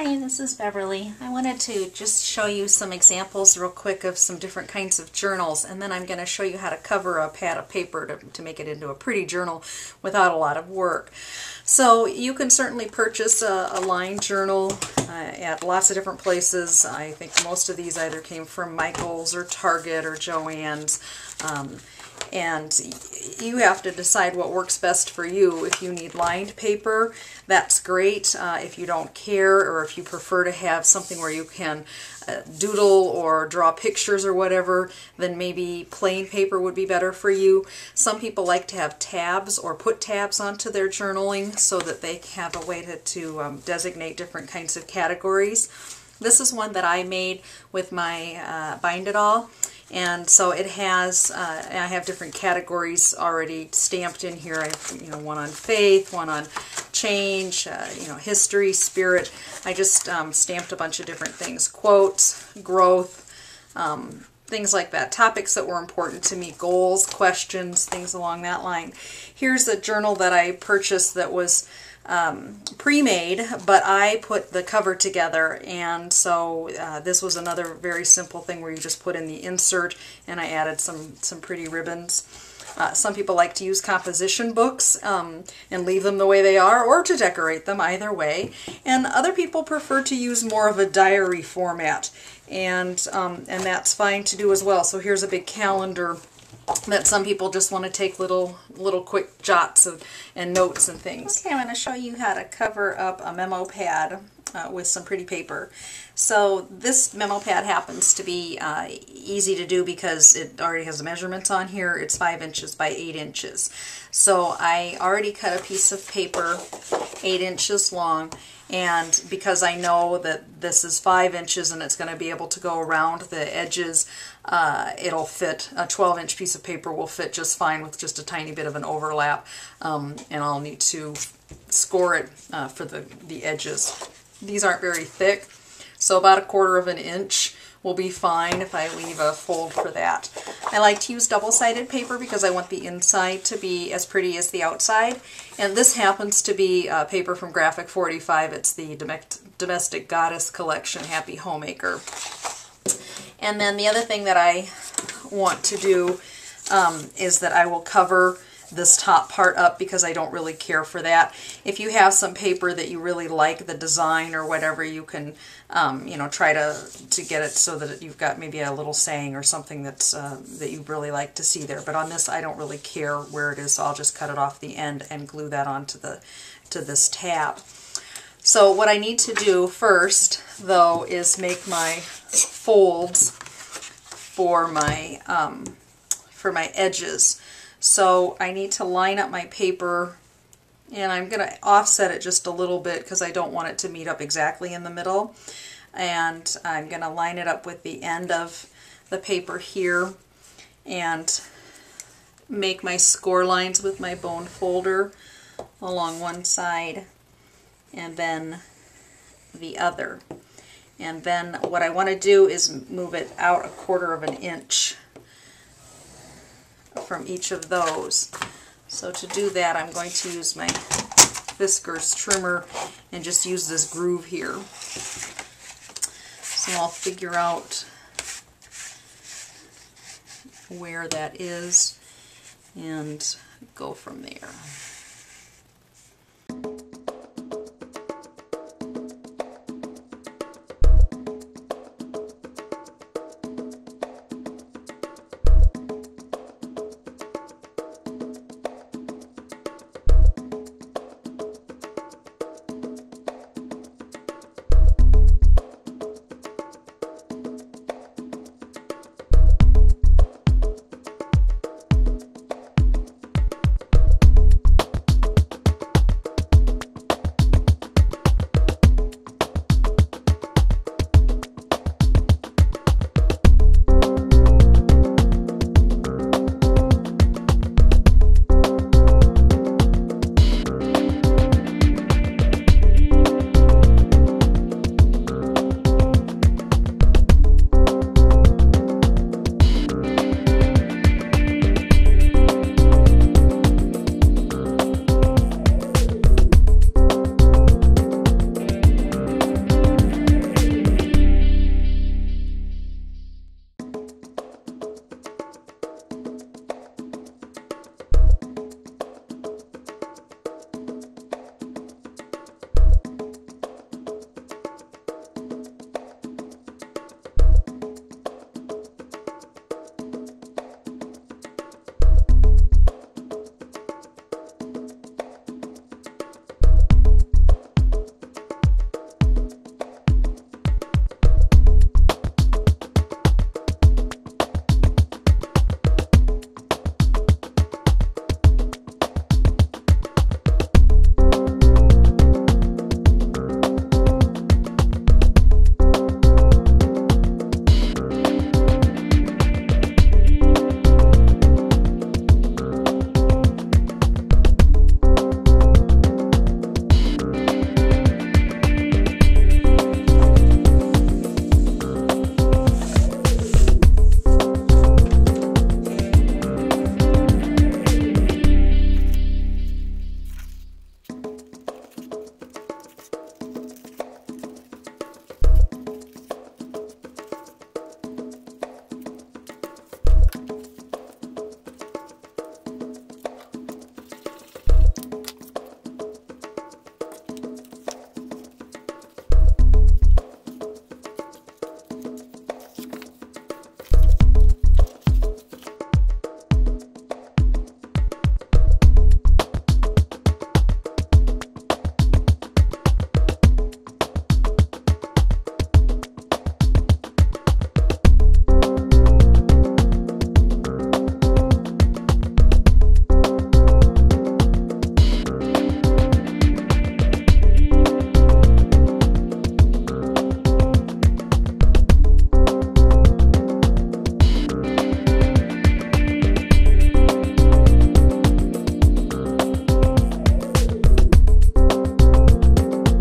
Hi, this is Beverly. I wanted to just show you some examples real quick of some different kinds of journals, and then I'm going to show you how to cover a pad of paper to make it into a pretty journal without a lot of work. So you can certainly purchase a lined journal at lots of different places. I think most of these either came from Michael's or Target or Joann's. And you have to decide what works best for you. If you need lined paper, that's great. If you don't care, or if you prefer to have something where you can doodle or draw pictures or whatever, then maybe plain paper would be better for you. Some people like to have tabs or put tabs onto their journaling so that they have a way to designate different kinds of categories. This is one that I made with my Bind It All. And so it has, I have different categories already stamped in here. I have, one on faith, one on change, history, spirit. I just stamped a bunch of different things. Quotes, growth, things like that. Topics that were important to me, goals, questions, things along that line. Here's a journal that I purchased that was pre-made, but I put the cover together, and so this was another very simple thing where you just put in the insert, and I added some pretty ribbons. Some people like to use composition books and leave them the way they are, or to decorate them, either way. And other people prefer to use more of a diary format, and that's fine to do as well. So here's a big calendar that some people just want to take little quick jots and notes and things. Okay, I'm going to show you how to cover up a memo pad with some pretty paper. So this memo pad happens to be easy to do because it already has the measurements on here. It's 5 inches by 8 inches. So I already cut a piece of paper 8 inches long, and because I know that this is 5 inches and it's going to be able to go around the edges, it'll fit. A 12-inch piece of paper will fit just fine with just a tiny bit of an overlap, and I'll need to score it for the edges. These aren't very thick, so about 1/4 inch will be fine if I leave a fold for that. I like to use double-sided paper because I want the inside to be as pretty as the outside. And this happens to be paper from Graphic 45. It's the Domestic Goddess Collection Happy Homemaker. And then the other thing that I want to do is that I will cover this top part up because I don't really care for that. If you have some paper that you really like the design or whatever, you can try to get it so that you've got maybe a little saying or something that's that you really like to see there. But on this, I don't really care where it is, so I'll just cut it off the end and glue that onto this tab. So what I need to do first, though, is make my folds for my edges. So I need to line up my paper, and I'm going to offset it just a little bit because I don't want it to meet up exactly in the middle. And I'm going to line it up with the end of the paper here and make my score lines with my bone folder along one side and then the other. And then what I want to do is move it out 1/4 inch from each of those. So to do that, I'm going to use my Fiskars trimmer and just use this groove here. So I'll figure out where that is and go from there.